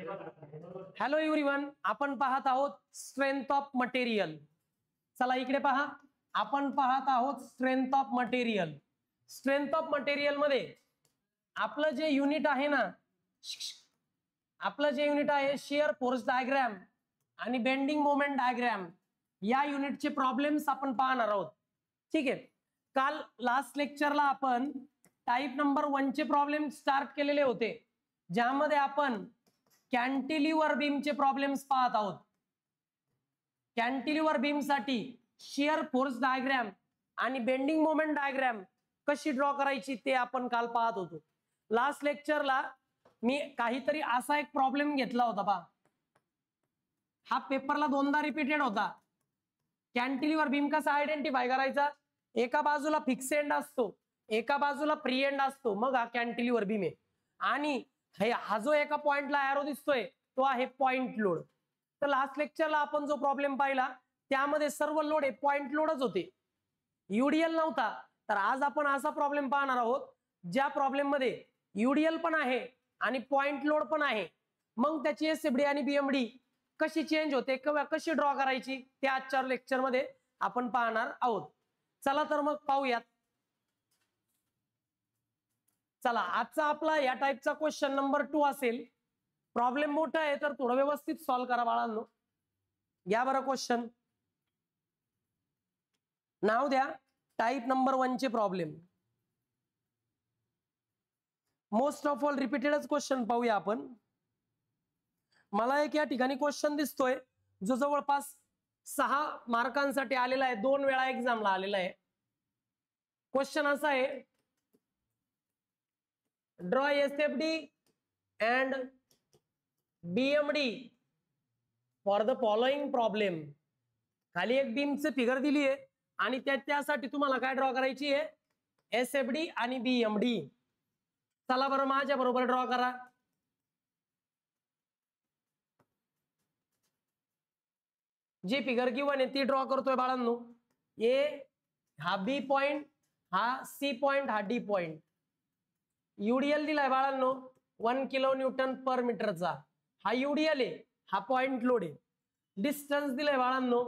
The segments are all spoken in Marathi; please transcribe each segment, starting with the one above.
हॅलो एव्हरीवन, आपण पाहत आहोत स्ट्रेंथ ऑफ मटेरियल. चला इकडे पहा, आपण पाहत आहोत strength of material. Strength of material मध्ये आपलं जे युनिट आहे ना, आपलं जे युनिट आहे शियर फोर्स डायग्राम आणि बेंडिंग मोमेंट डायग्राम, या युनिटचे प्रॉब्लेम्स आपण पाहणार आहोत. ठीक आहे. काल लास्ट लेक्चरला आपण टाइप नंबर 1 चे प्रॉब्लेम स्टार्ट केलेले होते, ज्यामध्ये आपण कॅन्टिलिव्हर बीमचे प्रॉब्लेम्स पाहत आहोत. कॅन्टिलिव्हर बीम साठी शियर फोर्स डायग्राम आणि बेंडिंग मोमेंट डायग्राम कशी ड्रॉ करायची ते आपण काल पाहत होतो. लास्ट लेक्चरला मी काहीतरी असा एक प्रॉब्लेम घेतला होता पहा, हा पेपरला 2दा रिपीटेड होता. कॅन्टिलिव्हर बीम कसा आयडेंटिफाय करायचा? एका बाजूला फिक्स एंड असतो, एका बाजूला फ्री एंड असतो, मग हा कॅन्टिलिव्हर बीम आहे. आणि हा जो एका पॉइंटला एरो दिसतोय तो आहे पॉइंट लोड. तर लास्ट लेक्चरला आपण जो प्रॉब्लेम पाहिला त्यामध्ये सर्व लोड हे पॉइंट लोडच होते, युडीएल नव्हता. तर आज आपण असा प्रॉब्लेम पाहणार आहोत ज्या प्रॉब्लेम मध्ये युडीएल पण आहे आणि पॉइंट लोड पण आहे. मग त्याची एसएफडी आणि बीएमडी कशी चेंज होते किंवा कशी ड्रॉ करायची ते आजच्या लेक्चर मध्ये आपण पाहणार आहोत. चला तर मग पाहूयात. चला, आजचा आपला या टाइपचा क्वेश्चन नंबर 2 असेल. प्रॉब्लेम मोठा आहे तर थोडं व्यवस्थित सॉल्व्ह करा बाळांनो. घ्या बरं क्वेश्चन, नाव द्या टाइप नंबर 1 चे प्रॉब्लेम. मोस्ट ऑफ ऑल रिपीटेडच क्वेश्चन पाहूया आपण. मला एक या ठिकाणी क्वेश्चन दिसतोय जो जवळपास 6 मार्कांसाठी आलेला आहे, 2 वेळा एक्झामला आलेला आहे. क्वेश्चन असा आहे, draw SFD and BMD for the following problem. खाली एक बीमची फिगर दिली आहे आणि त्यासाठी तुम्हाला काय ड्रॉ करायची आहे? एसएफडी आणि बीएमडी. चला बरं माझ्या बरोबर ड्रॉ करा. जी फिगर गिवन आहे ती ड्रॉ करतोय बाळांनो. ए हा बी पॉइंट, हा सी पॉइंट, हा डी पॉइंट. युडीएल दिलाय बाळांनो 1 किलो न्यूटन पर मीटरचा, हा युडीएल आहे, हा पॉइंट लोड आहे. डिस्टन्स दिलाय बाळांनो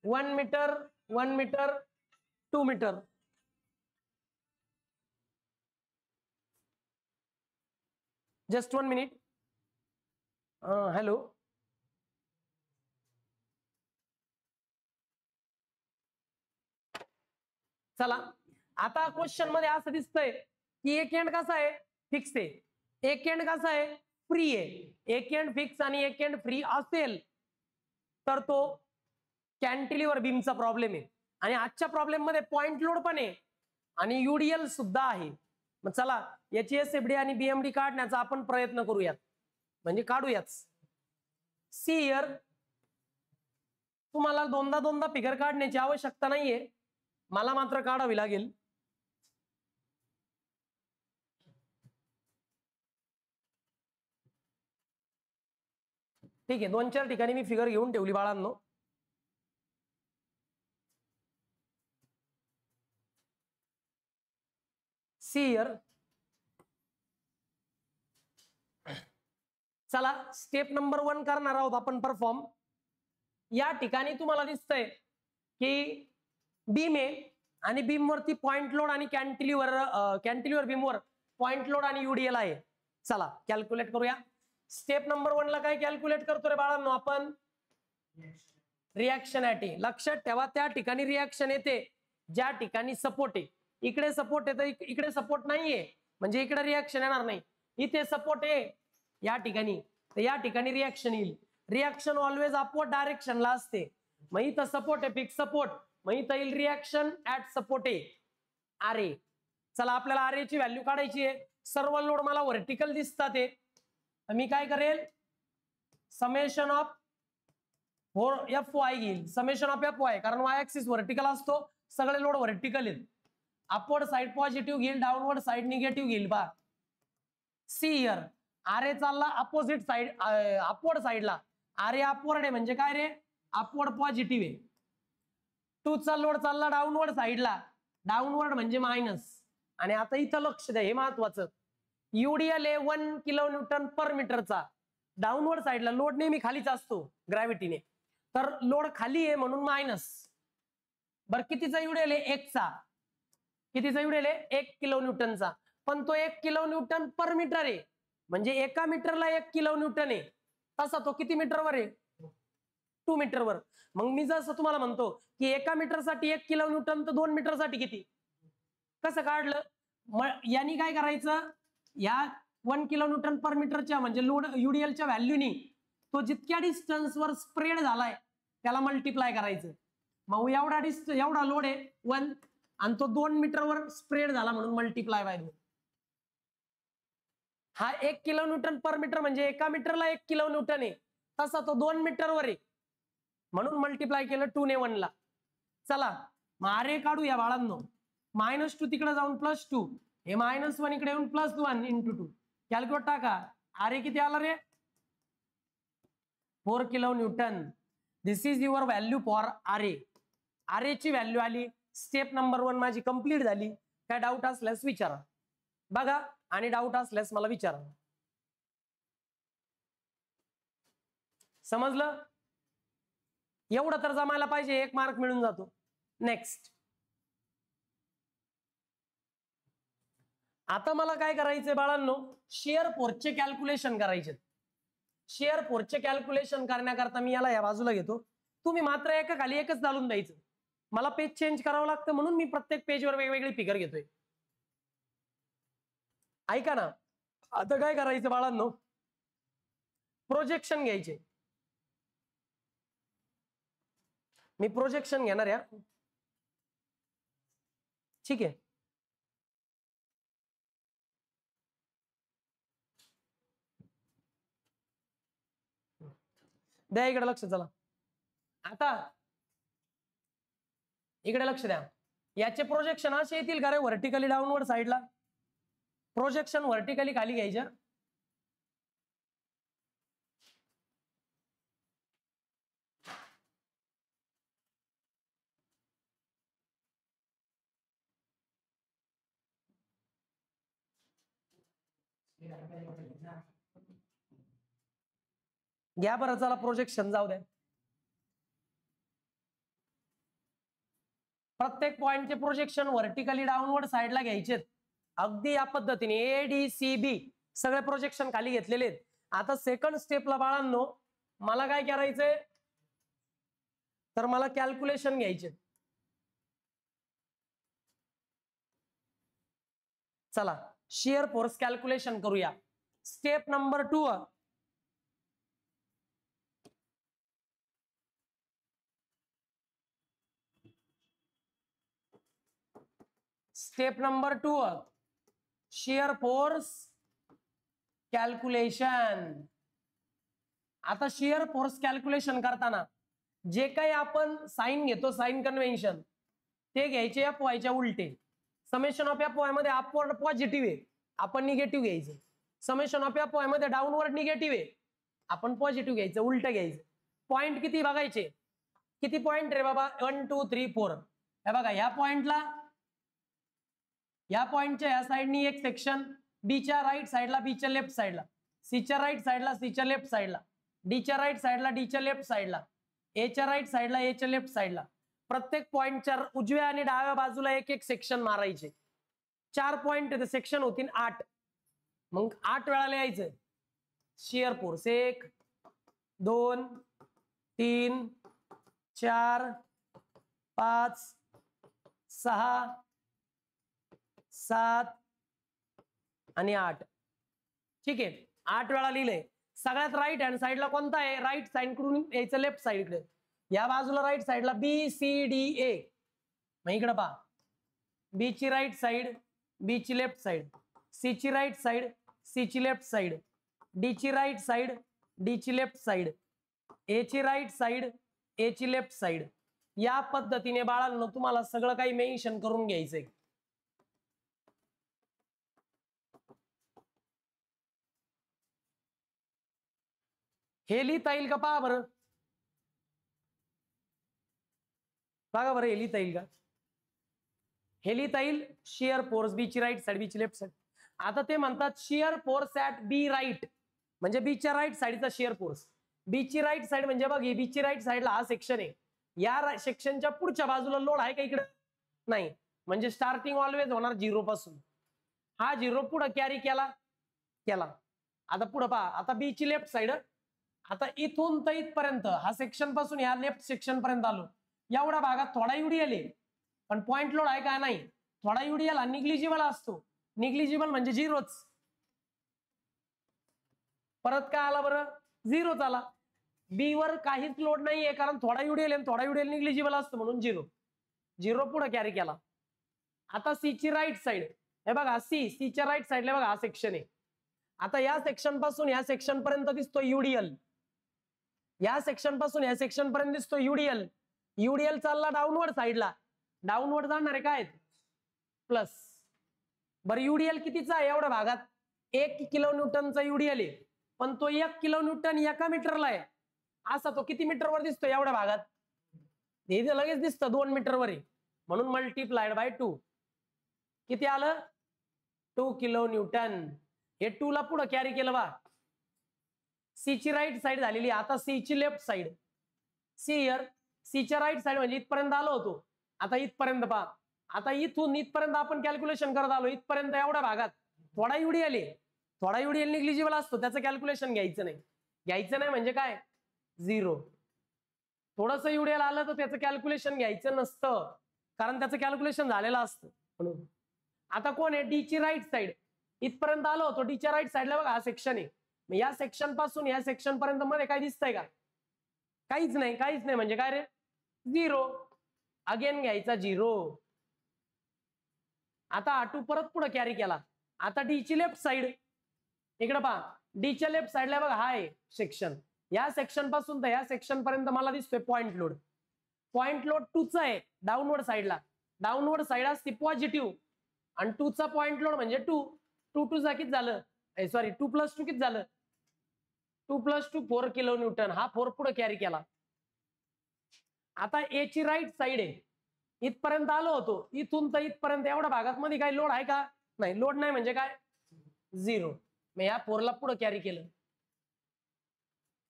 1 metre, 1 metre, 2 metre. Just 1 minute. Hello, चला आता क्वेश्चन मध्ये असं दिसतंय की एक एंड कसा आहे? फिक्स आहे. एक एंड कसा आहे? फ्री आहे. एक एंड फिक्स आणि एक एंड फ्री असेल तर तो कॅन्टिलिव्हर बीमचा प्रॉब्लेम आहे. आणि आजच्या प्रॉब्लेम मध्ये पॉइंट लोड पण आहे आणि युडीएल सुद्धा आहे. मग चला याची एसएफडी आणि बीएमडी काढण्याचा आपण प्रयत्न करूयात, म्हणजे काढूयात. सी हियर, तुम्हाला दोनदा फिगर काढण्याची आवश्यकता नाहीये, मला मात्र काढावी लागेल. ठीक आहे, 2-4 ठिकाणी मी फिगर घेऊन ठेवली बाळांनो. See here. चला स्टेप नंबर 1 करणार आहोत आपण परफॉर्म. या ठिकाणी तुम्हाला दिसतंय की बीम आहे आणि बीम वरती पॉइंट लोड आणि कॅन्टिलिव्हर बीमवर पॉइंट लोड आणि युडीएल आहे. चला कॅल्क्युलेट करूया. स्टेप नंबर 1 ला काय कॅल्क्युलेट करतो रे बाळांनो आपण? रिॲक्शनॅलिटी. लक्षात ठेवा त्या ठिकाणी रिॲक्शन येते ज्या ठिकाणी सपोर्ट आहे. इकडे सपोर्ट आहे तर इकडे सपोर्ट नाहीये, म्हणजे इकडे रिॲक्शन येणार नाही. इथे सपोर्ट आहे या ठिकाणी, तर या ठिकाणी रिॲक्शन येईल. रिॲक्शन ऑलवेज अपवर्ड डायरेक्शनला असते. मग इथं सपोर्ट आहे, फिक्स सपोर्ट, मग इथं येईल रिॲक्शन ऍट सपोर्ट आहे आर ए. चला आपल्याला आर ए ची व्हॅल्यू काढायची आहे. सर्व लोड मला व्हर्टिकल दिसतात आहे, मी काय करेल? समेशन ऑफ एफ वाय घेईल. समेशन ऑफ एफ वाय, कारण वाय ऍक्सिस व्हर्टिकल असतो, सगळे लोड व्हर्टिकल आहेत. अपवर्ड साइड पॉझिटिव्ह घेईल, डाऊनवर्ड साइड निगेटिव्ह घेईल. बा सी हियर, आर ए चालला अपोजिट साइड, अपवर्ड साइडला. आर ए अपवर्ड आहे म्हणजे काय रे? अपवर्ड पॉझिटिव्ह आहे. 2 चा लोड चालला डाऊनवर्ड साइडला, डाऊनवर्ड म्हणजे मायनस. आणि आता इथं लक्ष द्या, हे महत्वाचं. युडीएल आहे 1 किलो न्यूटन पर मीटरचा. डाऊनवर्ड साईडला लोड नेहमी खालीच असतो ग्रॅव्हिटीने, तर लोड खाली आहे म्हणून मायनस. बरं कितीचा युडीएल आहे? 1 चा. कितीचा युडीएल आहे? 1 किलो न्यूटनचा. पण तो 1 किलो न्यूटन पर मीटर आहे, म्हणजे एका मीटरला 1 किलो न्यूटन आहे. तसा तो किती मीटरवर आहे? 2 मीटरवर. मग मी जसं तुम्हाला म्हणतो की एका मीटरसाठी 1 किलो न्यूटन, तर 2 मीटरसाठी किती? कसं काढलं? यांनी काय करायचं, या 1 किलो न्यूटन पर मीटरच्या म्हणजे लोड युडीएलच्या व्हॅल्यूनी तो जितक्या डिस्टन्सवर स्प्रेड झालाय त्याला मल्टिप्लाय करायचं. मग एवढा लोड आहे 1 आणि तो 2 मीटरवर स्प्रेड झाला म्हणून मल्टिप्लाय बाय 2. हा 1 किलो न्यूटन पर मीटर म्हणजे एका मीटरला 1 किलो न्यूटन आहे, तसा तो 2 मीटरवर आहे म्हणून मल्टिप्लाय केलं 2 ने 1 ला. चला मग आरे काढूया बाळांनो. -2 तिकडे जाऊन +2, हे -1 इकडे येऊन +1 × 2. कॅल्क्युलेट टाका. आरे किती आला रे? 4 kilo newton. This is your value for R A. आरेची व्हॅल्यू आली. स्टेप नंबर 1 माझी कंप्लीट झाली. काय डाऊट असल्यास विचारा बघा, आणि डाऊट असल्यास मला विचारा. समजलं? एवढं तर जमायला पाहिजे, 1 मार्क मिळून जातो. नेक्स्ट. आता मला काय करायचंय बाळांनो, शिअर फोर्सचे कॅल्क्युलेशन करायचे. शिअर फोर्सचे कॅल्क्युलेशन करण्याकरता मी याला या बाजूला घेतो. तुम्ही मात्र एका खाली एकच घालून द्यायचं. मला पेज चेंज करावं लागतं म्हणून मी प्रत्येक पेजवर वेगवेगळी फिगर घेतोय. ऐका ना, आता काय करायचं बाळांनो, प्रोजेक्शन घ्यायचे. मी प्रोजेक्शन घेणार या. ठीक आहे. द्या इकडे लक्ष. चला आता इकडे लक्ष द्या. याचे प्रोजेक्शन असे येतील का रे व्हर्टिकली डाऊनवर्ड साईडला? प्रोजेक्शन व्हर्टिकली खाली घ्यायच्या. घ्या बरं. चला प्रोजेक्शन जाऊ द्या. प्रत्येक पॉइंटचे प्रोजेक्शन व्हर्टिकली डाऊनवर्ड साईडला घ्यायचे. अगदी या पद्धतीने ADCB सगळे प्रोजेक्शन खाली घेतलेले आहेत. आता सेकंड स्टेपला बाळांनो मला काय करायचंय, तर मला कॅल्क्युलेशन घ्यायचे. चला शिअर फोर्स कॅल्क्युलेशन करूया. Step number 2. Step number 2 shear force calculation. आता शिअर फोर्स कॅल्क्युलेशन करताना जे काही आपण साइन घेतो, साइन कन्व्हेन्शन, ते घ्यायचे FY च्या उलटे. समेशन ऑफ FY मध्ये अपवर्ड पॉझिटिव्ह आहे, आपण निगेटिव्ह घ्यायचं. समेशन ऑफ FY मध्ये डाऊनवर्ड निगेटिव्ह आहे, आपण पॉझिटिव्ह घ्यायचं, उलट घ्यायचं. पॉइंट किती बघायचे? किती पॉइंट रे बाबा? 1 2 3 4. हे बघा, या पॉइंटला, या पॉइंटच्या या साइडनी एक सेक्शन, बीच्या राईट साइडला, बीच्या लेफ्ट साइडला, सीच्या राईट साइडला, सीच्या लेफ्ट साइडला, डीच्या राईट साइडला, डीच्या लेफ्ट साइडला, एच्या राईट साइडला, एच्या लेफ्ट साइडला. प्रत्येक पॉइंटच्या उजव्या आणि डाव्या बाजूला एक एक सेक्शन मारायचे. 4 पॉइंट सेक्शन होतील 8. मग 8 वेळा लिहायचं शिअर फोर्स. 1 2 3 4 5 6 7 आणि 8. ठीक आहे, 8 वेळा लिहिले. सगळ्यात राईट हँड साइडला कोणता आहे? राईट साइड कडून यायचं लेफ्ट साइडकडे. या बाजूला राईट साइडला BCDA. मग इकडे पहा, बी ची राईट साइड, बी ची लेफ्ट साइड, सी ची राईट साइड, सी ची लेफ्ट साइड, डी ची राईट साइड, डी ची लेफ्ट साइड, ए ची राईट साइड, ए ची लेफ्ट साइड. या पद्धतीने बाळांनो तुम्हाला सगळं काही मेन्शन करून घ्यायचंय. हे लिहिता येईल का पहा बरं? बघा बरं, हे लिहिता येईल का? हे लिहिता येईल शिअर फोर्स, बीची राईट साइड, बीची लेफ्ट साइड. आता ते म्हणतात shear force at B right, म्हणजे बीच्या राईट साईडचा शिअर फोर्स. बीची राईट साईड म्हणजे बघ, बीची राईट साईडला हा सेक्शन आहे, या सेक्शनच्या पुढच्या बाजूला लोड आहे का इकडे? नाही, म्हणजे स्टार्टिंग ऑलवेज होणार 0 पासून. हा 0 पुढे कॅरी केला. आता पुढे पहा, आता बीची लेफ्ट साईड, आता इथून तर इथपर्यंत हा सेक्शन पासून या लेफ्ट सेक्शन पर्यंत आलो, एवढ्या भागात थोडा युडीएल आहे, पण पॉइंट लोड आहे का? नाही. थोडा युडीएल हा निग्लिजिबल असतो. निग्लिजिबल म्हणजे झिरोच. परत काय आला बरं? झिरोच आला. बी वर काहीच लोड नाहीये, कारण थोडा युडीएल आहे, थोडा युडीएल निग्लिजिबल असतो म्हणून 0 पुढे कॅरी केला. आता सी ची राईट साईड, हे बघा सीच्या राईट साईडला बघा हा सेक्शन आहे. आता या सेक्शन पासून या सेक्शन पर्यंत दिसतो युडीएल, या सेक्शन पासून या सेक्शन पर्यंत दिसतो युडीएल. युडीएल चालला डाऊनवर्ड साईडला, डाऊनवर्ड जाणार आहे काय? प्लस. बरं युडीएल कितीचा आहे एवढ्या भागात? 1 किलो न्यूटनचा युडीएल आहे, पण तो 1 किलो न्यूटन एका मीटरला आहे. असा तो किती मीटरवर दिसतो एवढ्या भागात? हे लगेच दिसतं 2 मीटरवर आहे, म्हणून मल्टिप्लाइड बाय 2. किती आलं? 2 किलो न्यूटन. हे 2 ला पुढे कॅरी केलं बा. सी ची राईट साईड झालेली. आता सी ची लेफ्ट साईड, सीच्या राईट साईड म्हणजे इथपर्यंत आलो होतो, आता इथपर्यंत पहा. आता इथून इथपर्यंत आपण कॅल्क्युलेशन करत आलो, इथपर्यंत एवढ्या भागात थोडा युडीएल आहे, थोडा युडीएल निग्लिजिबल असतो, त्याचं कॅल्क्युलेशन घ्यायचं नाही म्हणजे काय? 0. थोडंसं युडीएल आलं तर त्याचं कॅल्क्युलेशन घ्यायचं नसतं, कारण त्याचं कॅल्क्युलेशन झालेलं असतं म्हणून. आता कोण आहे? डी ची राईट साईड, इथपर्यंत आलो होतो, डीच्या राईट साईडला बघा हा सेक्शन आहे. या सेक्शन पासून या सेक्शन पर्यंत मध्ये काय दिसतंय का? काहीच नाही म्हणजे काय रे? 0. अगेन घ्यायचा 0. आता A2 परत पुढे कॅरी केला. आता डी ची लेफ्ट साईड, इकडे पहा, डीच्या लेफ्ट साईडला बघा हा आहे सेक्शन. या सेक्शन पासून तर या सेक्शन पर्यंत मला दिसतोय पॉइंट लोड. पॉइंट लोड 2 चा आहे डाऊनवर्ड साईडला. डाऊनवर्ड साईड असते पॉझिटिव्ह, आणि 2 चा पॉइंट लोड म्हणजे 2. 2 चा किती झालं? सॉरी 2 + 2 किती झालं? 2 + 2 4 किलो न्यूटन. हा 4 पुढे कॅरी केला. आता ए ची राईट साईड आहे, इथपर्यंत आलो होतो, इथून तर इथपर्यंत एवढ्या भागात मध्ये काही लोड आहे का? नाही. लोड नाही म्हणजे काय? 0. मग या 4 ला पुढे कॅरी केलं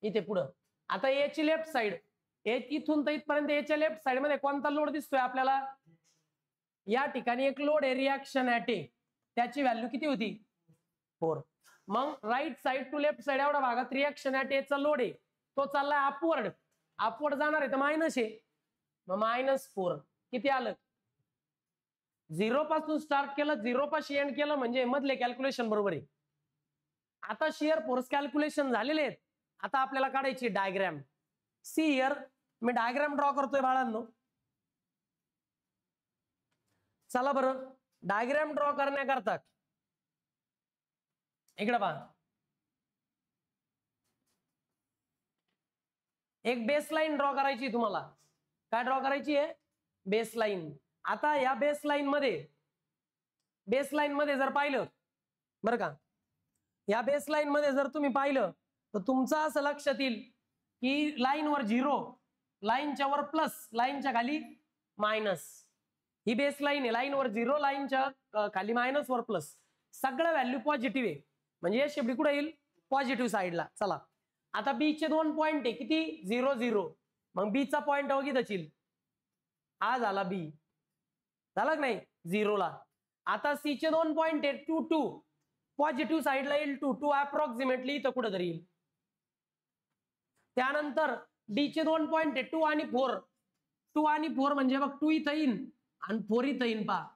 इथे पुढं. आता ए ची लेफ्ट साईड, इथून तर इथपर्यंत एच्या लेफ्ट साईड मध्ये कोणता लोड दिसतोय आपल्याला? या ठिकाणी एक लोड आहे रिॲक्शन ऍट ए, त्याची व्हॅल्यू किती होती? 4. मग right side to left side एवढ्या भागात रिॲक्शन ऍट ए चा लोड आहे, तो चाललाय अपवर्ड जाणार आहे तर मायनस आहे, मग -4. किती आलं? 0 पासून स्टार्ट केलं, 0 पाशी एंड केलं, म्हणजे मधले कॅल्क्युलेशन बरोबर आहे. आता शिअर फोर्स कॅल्क्युलेशन झालेले आहेत. आता आपल्याला काढायची diagram. See here, me diagram draw करतोय बाळांनो. चला बरं, डायग्राम ड्रॉ करण्याकरता इकडे पहा, एक बेसलाईन ड्रॉ करायची तुम्हाला. काय ड्रॉ करायची आहे? बेसलाईन. आता या बेसलाईन मध्ये जर पाहिलं बरं का, या बेसलाईन मध्ये जर तुम्ही पाहिलं तर तुमचं असं लक्षात येईल की लाईनवर 0, लाईनच्या वर प्लस, लाईनच्या खाली मायनस. ही बेसलाईन आहे, लाईनवर 0, लाईनच्या खाली मायनस, वर प्लस. सगळं व्हॅल्यू पॉझिटिव्ह आहे, म्हणजे या शेवटी कुठे येईल? पॉझिटिव्ह साईडला. चला, आता बी चे 2 पॉइंट आहे, किती? 0 0. मग बी चा पॉइंट बघितच येईल, हा झाला बी, झाला की नाही? 0 ला. आता सी चे 2 पॉइंट आहे 2 2, पॉझिटिव्ह साईडला येईल 2 2, अप्रॉक्सिमेटली इथं कुठेतरी येईल. त्यानंतर डी चे 2 पॉइंट आहे 2 आणि 4. 2 आणि 4 म्हणजे बघ 2 इथं येईल आणि 4 इथं येईल. पहा,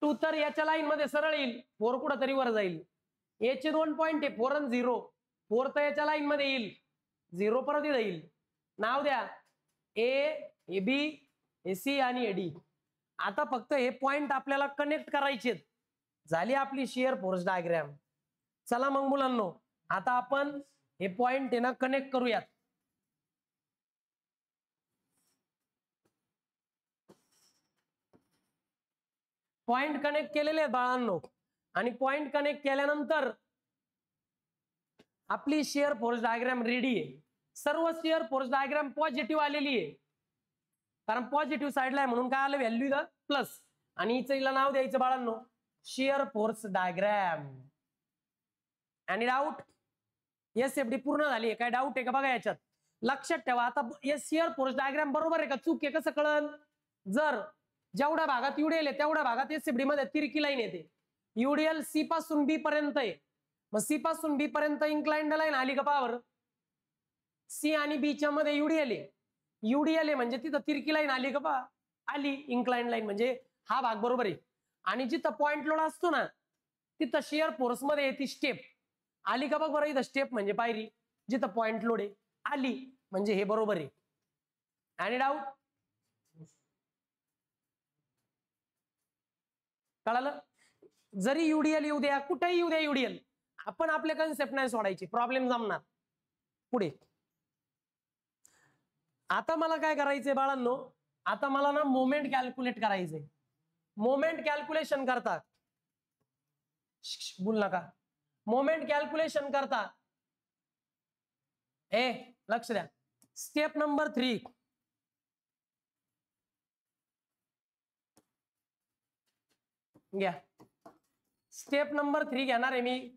2 तर याच्या लाईन मध्ये सरळ येईल, 4 कुठेतरी वर जाईल. ए चे 2 पॉइंट आहे 4 आणि 0, 4 तर याच्या लाईन मध्ये येईल, 0 परत इथं येईल. नाव द्या ए बी, ए सी आणि ए डी. आता फक्त हे पॉइंट आपल्याला कनेक्ट करायचे, झाली आपली शिअर फोर्स डायग्राम. चला मग मुलांनो, आता आपण हे पॉइंट आहे ना कनेक्ट करूयात. पॉइंट कनेक्ट केलेले आहेत बाळांनो, आणि पॉइंट कनेक्ट केल्यानंतर आपली शिअर फोर्स डायग्राम रेडी आहे. सर्व शिअर फोर्स डायग्राम पॉझिटिव्ह आलेली आहे, कारण पॉझिटिव्ह साईडला आहे म्हणून काय आलं? Value plus. आणि हिचं हिला नाव द्यायचं बाळांनो शिअर फोर्स डायग्रॅम. आणि डाऊट? SFD पूर्ण झाली. काय डाऊट आहे का बघा याच्यात? लक्षात ठेवा. आता शिअर फोर्स डायग्राम बरोबर आहे का चूक आहे कसं कळन? जर जेवढ्या भागात युडीएल आहे तेवढ्या भागात SFD मध्ये तिरकी लाईन येते. युडीएल सी पासून बी पर्यंत आहे, मग सी पासून बी पर्यंत इन्क्लाइंड लाईन आली का पावर? सी आणि बी च्या मध्ये युडीएल आहे म्हणजे तिथं तिरकी लाईन आली का पा? आली इन्क्लाइंड लाईन, म्हणजे हा भाग बरोबर आहे. आणि जिथं पॉइंट लोड असतो ना तिथं शिअर फोर्स मध्ये येते स्टेप. आली का बघ बरं इथं स्टेप म्हणजे पायरी, जिथं पॉइंट लोड आहे आली म्हणजे हे बरोबर आहे. आणि डाऊट? कळालं? जरी युडीएल येऊ द्या कुठेही येऊ द्या युडीएल, आपण आपले कन्सेप्ट नाही सोडायची, प्रॉब्लेम जमणार. पुढे आता मला काय करायचंय बाळांनो, आता मला ना मोमेंट कॅल्क्युलेट करायचंय. मोमेंट कॅल्क्युलेशन करता बोल नका. मोमेंट कॅल्क्युलेशन करता लक्ष द्या. स्टेप नंबर 3 घ्या. स्टेप नंबर 3 घेणार आहे मी,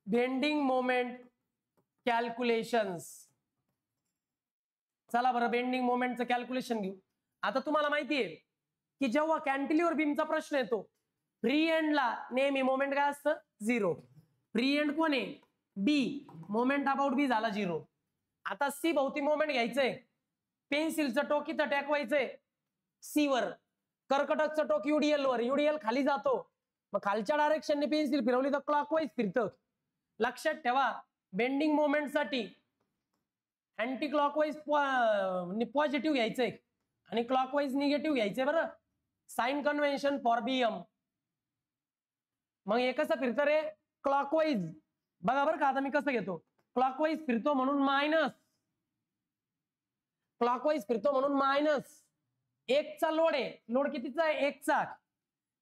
बेंडिंग मोमेंट कॅल्क्युलेशन्स. चला बरं बेंडिंग मोमेंटचं कॅल्क्युलेशन घेऊ. आता तुम्हाला माहिती आहे की जेव्हा कॅन्टिलिव्हर बीमचा प्रश्न येतो फ्री एंडला नेहमी मोमेंट काय असतं? 0. फ्री एंड कोण आहे? बी. मोमेंट अबाउट बी झाला 0. आता सी भोवती मोमेंट घ्यायचंय, पेन्सिलचं टोक इथं टेकवायचंय सी वर, कर्कटकचं टोक युडीएल वर, युडीएल खाली जातो, मग खालच्या डायरेक्शनने पेन्सिल फिरवली तर क्लॉकवाईज फिरतं. लक्षात ठेवा बेंडिंग मोमेंट साठी अँटी क्लॉकवाईज पॉझिटिव्ह घ्यायचंय आणि क्लॉकवाईज निगेटिव्ह घ्यायचंय बरं. Sign convention for BM. मग हे कसं फिरतं रे? क्लॉकवाईज. बघा बरं का आता मी कसं घेतो, क्लॉकवाईज फिरतो म्हणून मायनस, क्लॉकवाईज फिरतो म्हणून मायनस. 1 चा लोड आहे, लोड कितीचा आहे?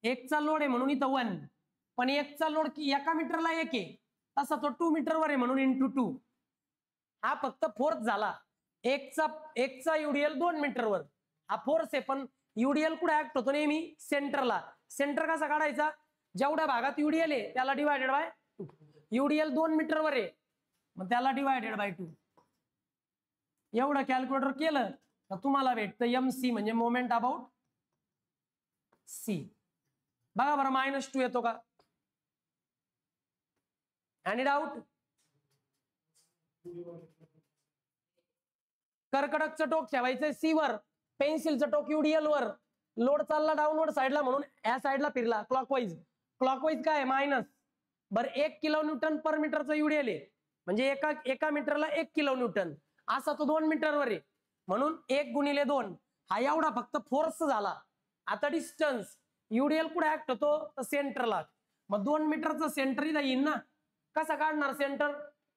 1 चा लोड आहे म्हणून इथं 1, पण 1 चा लोड एका मीटरला 1 आहे, तसा तो 2 मीटरवर आहे म्हणून इंटू 2. हा फक्त फोर्स झाला. 1 चा युडीएल 2 मीटरवर, हा फोर्स आहे. पण युडीएल कुठे ऍक्ट होतो? नेहमी सेंटरला. सेंटर कसा काढायचा? जेवढ्या भागात युडीएल आहे त्याला डिवायडेड बाय 2. युडीएल 2 मीटरवर आहे मग त्याला डिवायडेड बाय 2. एवढं कॅल्क्युलेटर केलं तर तुम्हाला भेटतं MC म्हणजे मोमेंट अबाउट सी. बघा बरं -2 येतो का? आणि डाऊट? कर्कटकचं टोक ठेवायचंय सी वर, पेन्सिलचं टोक युडीएल वर, लोड चालला डाऊनवर्ड साईडला म्हणून या साईडला फिरला क्लॉकवाईज. क्लॉकवाईज काय? मायनस. बरं 1 किलो न्यूटन पर मीटरचं युडीएल आहे म्हणजे एका मीटरला 1 किलो न्यूटन, असा तो 2 मीटरवर आहे म्हणून 1 गुणिले 2 हा एवढा फक्त फोर्स झाला. आता डिस्टन्स युडीएल कुठे ऍक्ट होतो? तर सेंटरला. मग 2 मीटरचं सेंटर इथं येईल ना, कसा काढणार सेंटर?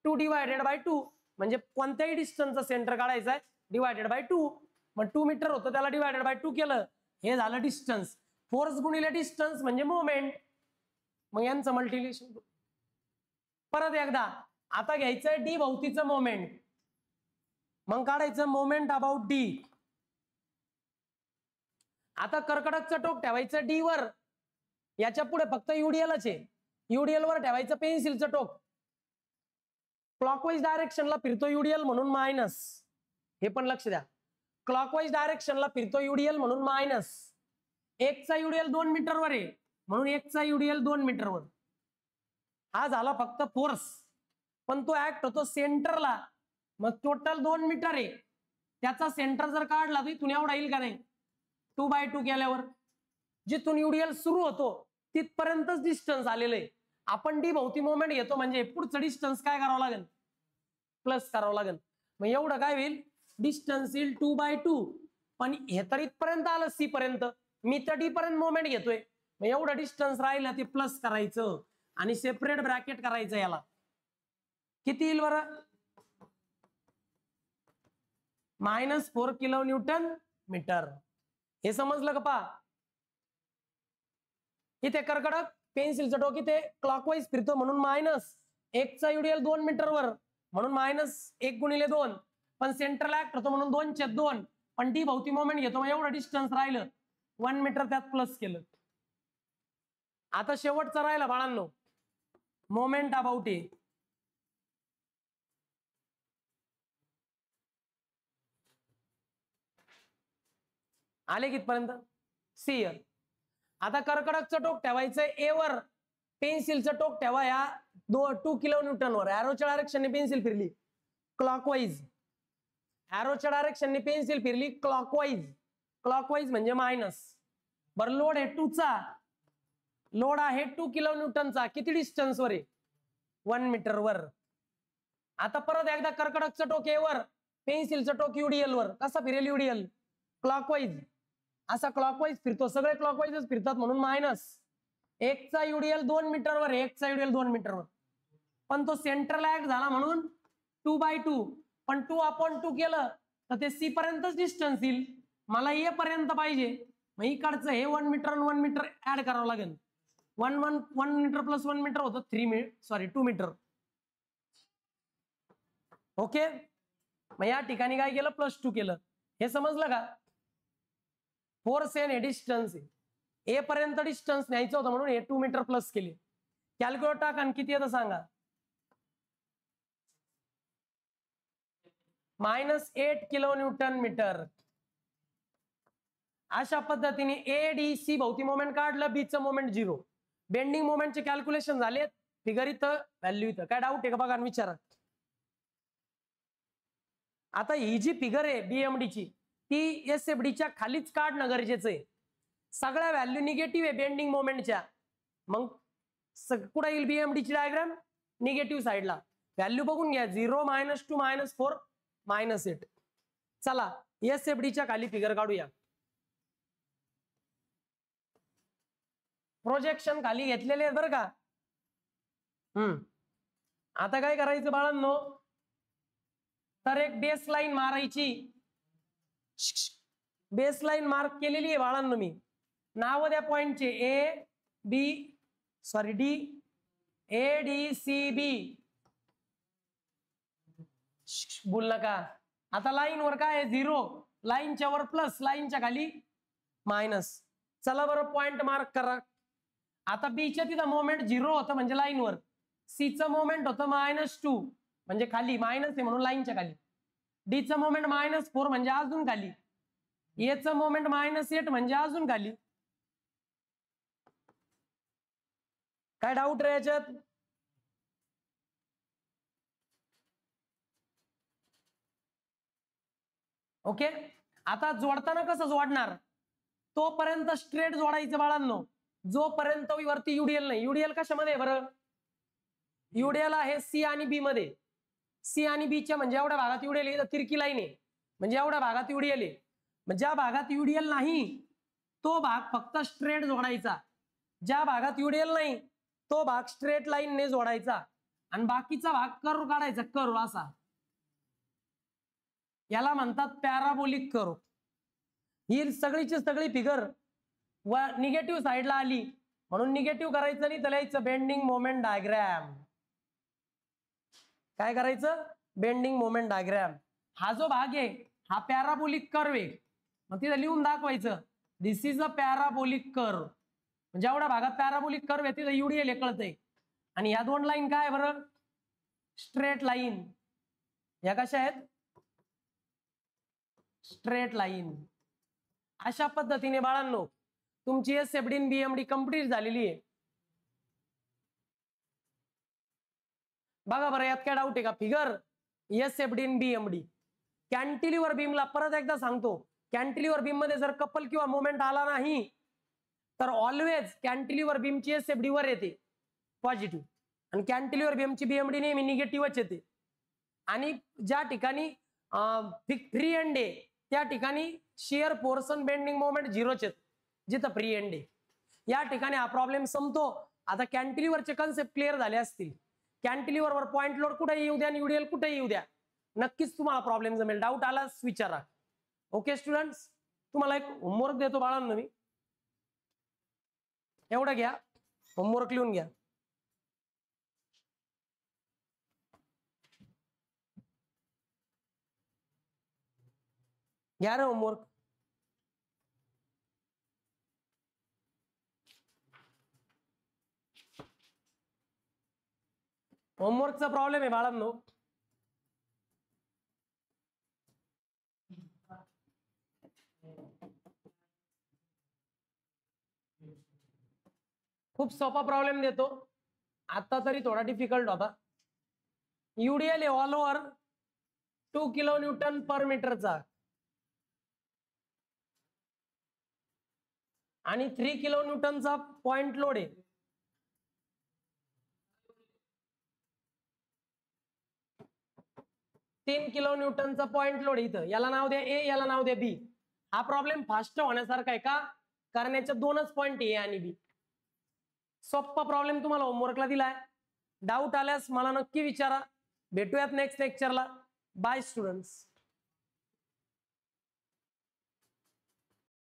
2 डिवायडेड बाय 2, म्हणजे कोणत्याही डिस्टन्सचं सेंटर काढायचं आहे डिवायडेड बाय 2. मग 2 मीटर होतं त्याला डिवायडेड बाय 2 केलं, हे झालं डिस्टन्स. फोर्स गुणिले डिस्टन्स म्हणजे मोमेंट. मग यांचं मल्टिप्लिकेशन. परत एकदा आता घ्यायचंय डी भोवतीचं मोमेंट, मग काढायचं मोमेंट अबाउट डी. आता कर्कटकचं टोक ठेवायचं डी वर, याच्या पुढे फक्त युडीएलच आहे, युडीएल वर ठेवायचं पेन्सिलचं टोक, क्लॉकवाईज डायरेक्शनला फिरतो युडीएल म्हणून मायनस. हे पण लक्ष द्या, क्लॉकवाईज डायरेक्शनला फिरतो युडीएल म्हणून मायनस. 1 चा युडीएल 2 मीटरवर आहे म्हणून 1 चा युडीएल 2 मीटरवर. हा झाला फक्त फोर्स, पण तो ऍक्ट होतो सेंटरला. मग टोटल 2 मीटर आहे, त्याचा सेंटर जर काढला तर इथून एवढा येईल का नाही? 2/2 केल्यावर जिथून युडीएल सुरू होतो तिथपर्यंतच डिस्टन्स आलेलं आहे. आपण डी भोवती मोमेंट घेतो म्हणजे पुढचं डिस्टन्स काय करावं लागेल? प्लस करावं लागेल. मग एवढं काय होईल? डिस्टन्स येईल 2/2. पण हे तर इथपर्यंत आलं सी पर्यंत, मी तर डी पर्यंत मोमेंट घेतोय, मग एवढं डिस्टन्स राहिलं ते प्लस करायचं आणि सेपरेट ब्रॅकेट करायचं. याला किती येईल बरं? -4 किलो न्यूटन मीटर. हे समजलं का? पहा इथे कर्कटक पेन्सिलचं टोक इथे क्लॉकवाईज फिरतो म्हणून मायनस. 1 चा युडीएल 2 मीटरवर म्हणून -1 गुणिले 2, पण सेंट्रल ऍक्ट होतो म्हणून 2/2. पण डी भोवती मोमेंट घेतो मग एवढं डिस्टन्स राहिलं 1 मीटर, त्यात प्लस केलं. आता शेवटचा राहिला बाळांनो, मोमेंट अबाउट ए. आले कितपर्यंत? सी. आता कर्कडकचं टोक ठेवायचं ए वर, पेन्सिलचं टोक ठेवा या 2 किलो न्यूटन वर. ॲरोच्या डायरेक्शनने पेन्सिल फिरली क्लॉकवाईज, ॲरोच्या डायरेक्शनने पेन्सिल फिरली क्लॉकवाईज. क्लॉकवाईज म्हणजे मायनस. बरं, लोड आहे 2 चा, लोड आहे 2 किलो न्यूटनचा. किती डिस्टन्स वर आहे? 1 मीटर वर. आता परत एकदा कर्कडकचं टोक ए वर, पेन्सिलचं टोक युडीएल वर. कसा फिरेल युडीएल? क्लॉकवाईज. असा क्लॉकवाईज फिरतो, सगळे क्लॉकवाईजच फिरतात म्हणून मायनस. एकचा युडीएल 2 मीटरवर, एकचा युडीएल 2 मीटरवर. पण तो सेंट्रल ऍक्ट झाला म्हणून 2/2. पण 2/2 केलं तर ते सी पर्यंतच डिस्टन्स येईल. मला ए पर्यंत पाहिजे, मग इकडचं हे 1 मीटर 1 मीटर ऍड करावं लागेल. 1 मीटर प्लस 1 मीटर होतं 2 मीटर. ओके, मग या ठिकाणी काय केलं? +2 केलं. हे समजलं का? फोर्स आहे, डिस्टन्स आहे. ए पर्यंत डिस्टन्स न्यायचं होतं म्हणून हे 2 मीटर प्लस केले. कॅल्क्युलेटर टाका आणि किती येतं सांगा. -8 किलो न्यूटन मीटर. अशा पद्धतीने ADC भोवती मोमेंट काढलं, बीचं मोमेंट 0. बेंडिंग मोमेंटचे कॅल्क्युलेशन झाले, फिगर इथं, व्हॅल्यू इथं. काय डाऊट आहे का बघा विचारा. आता ही जी फिगर आहे बीएमडीची, ती SFDच्या खालीच काढणं गरजेचं आहे. सगळ्या व्हॅल्यू निगेटिव्ह आहे बेंडिंग मोमेंटच्या. मग कुठे येईल बीएमडीची डायग्राम? निगेटिव्ह साईडला. व्हॅल्यू बघून घ्या, 0 -2 -4 -8. चला SFDच्या खाली फिगर काढूया. प्रोजेक्शन खाली घेतलेले आहेत बरं का. आता काय करायचं बाळांनो, तर एक बेस लाईन मारायची. बेस लाईन मार्क केलेली आहे बाळांनो मी. नाव द्या पॉइंटचे, ADCB. बोल नका. आता लाईन वर काय आहे? 0. लाईनच्या वर प्लस, लाईनच्या खाली मायनस. चला बरं, पॉइंट मार्क करा. आता बीच्या तिथं मोमेंट 0 होतं म्हणजे लाईनवर. सीचं मोमेंट होतं -2 म्हणजे खाली, मायनस आहे म्हणून लाईनच्या खाली. डीचं मोमेंट -4 म्हणजे अजून खाली. एचं मोमेंट -8 म्हणजे अजून खाली. काय डाऊट रे याच्यात? ओके, आता जोडताना कसं जोडणार? तोपर्यंत स्ट्रेट जोडायचं बाळांनो, जोपर्यंत वरती युडीएल नाही. युडीएल कशामध्ये बरं? युडीएल आहे सी आणि बी मध्ये. सी आणि बीच्या म्हणजे एवढ्या भागात युडीएल आहे, तिरकी लाईन आहे म्हणजे एवढ्या भागात युडीएल आहे. ज्या भागात युडीएल नाही तो भाग फक्त स्ट्रेट जोडायचा. ज्या भागात युडीएल नाही तो भाग स्ट्रेट लाईनने जोडायचा आणि बाकीचा भाग कर्व काढायचा, कर्व असा. याला म्हणतात पॅराबोलिक कर्व. ही सगळीची सगळी फिगर व निगेटिव्ह साईडला आली म्हणून निगेटिव्ह करायचं नाही, तर लिहायचं बेंडिंग मोमेंट डायग्राम. काय करायचं? Bending moment diagram. हा जो भाग आहे हा पॅराबोलिक कर्व आहे, मग तिथं लिहून दाखवायचं दिस इज अ पॅराबोलिक कर्व. म्हणजे एवढ्या भागात पॅराबोलिक कर्व आहे, तिथं युडीएल हे कळतंय. आणि ह्या दोन लाईन काय बरं? Straight line. या कशा आहेत? Straight line. अशा पद्धतीने बाळांनो तुमची SFD आणि BMD कंप्लीट झालेली आहे. बघा बरं, यात काय डाऊट आहे का? फिगर SFD आणि BMD. कॅन्टिलिव्हर बीमला परत एकदा सांगतो, कॅन्टिलिव्हर बीम मध्ये जर कपल किंवा मोमेंट आला नाही तर ऑलवेज कॅन्टिलिव्हर बीमची SFD वर येते पॉझिटिव्ह, आणि कॅन्टिलिव्हर बीमची BMD नेहमी निगेटिव्हच येते. आणि ज्या ठिकाणी फ्री एंड आहे त्या ठिकाणी शिअर फोर्स आणि बेंडिंग मोमेंट 0च आहेत, जिथं फ्री एंड आहे. या ठिकाणी हा प्रॉब्लेम संपतो. आता कॅन्टिलिव्हरचे कन्सेप्ट क्लिअर झाले असतील. कॅन्टिलिव्हरवर पॉइंट लोड कुठे येऊ द्या आणि युडीएल कुठे येऊ द्या, नक्कीच तुम्हाला प्रॉब्लेम जमेल. डाऊट आलाच विचारा. ओके स्टुडंट्स, तुम्हाला एक होमवर्क देतो बाळांनो मी. एवढं घ्या, होमवर्क लिहून घ्या. घ्या रे होमवर्क. होमवर्कचा प्रॉब्लेम आहे बाळांनो. खूप सोपा प्रॉब्लेम देतो, आता तरी थोडा डिफिकल्ट होता. UDL all over 2 kilo newton per मीटरचा आणि 3 किलो न्यूटनचा पॉइंट लोड आहे. तीन किलो न्यूटनचा पॉइंट लोड इथं, याला नाव द्या ए, याला नाव द्या बी. हा प्रॉब्लेम फास्ट होण्यासारखा आहे का, करण्याचे दोनच पॉइंट ए आणि बी. सोप्पा प्रॉब्लेम तुम्हाला होमवर्कला दिलाय. डाऊट आल्यास मला नक्की विचारा. भेटूयात नेक्स्ट लेक्चरला. By students.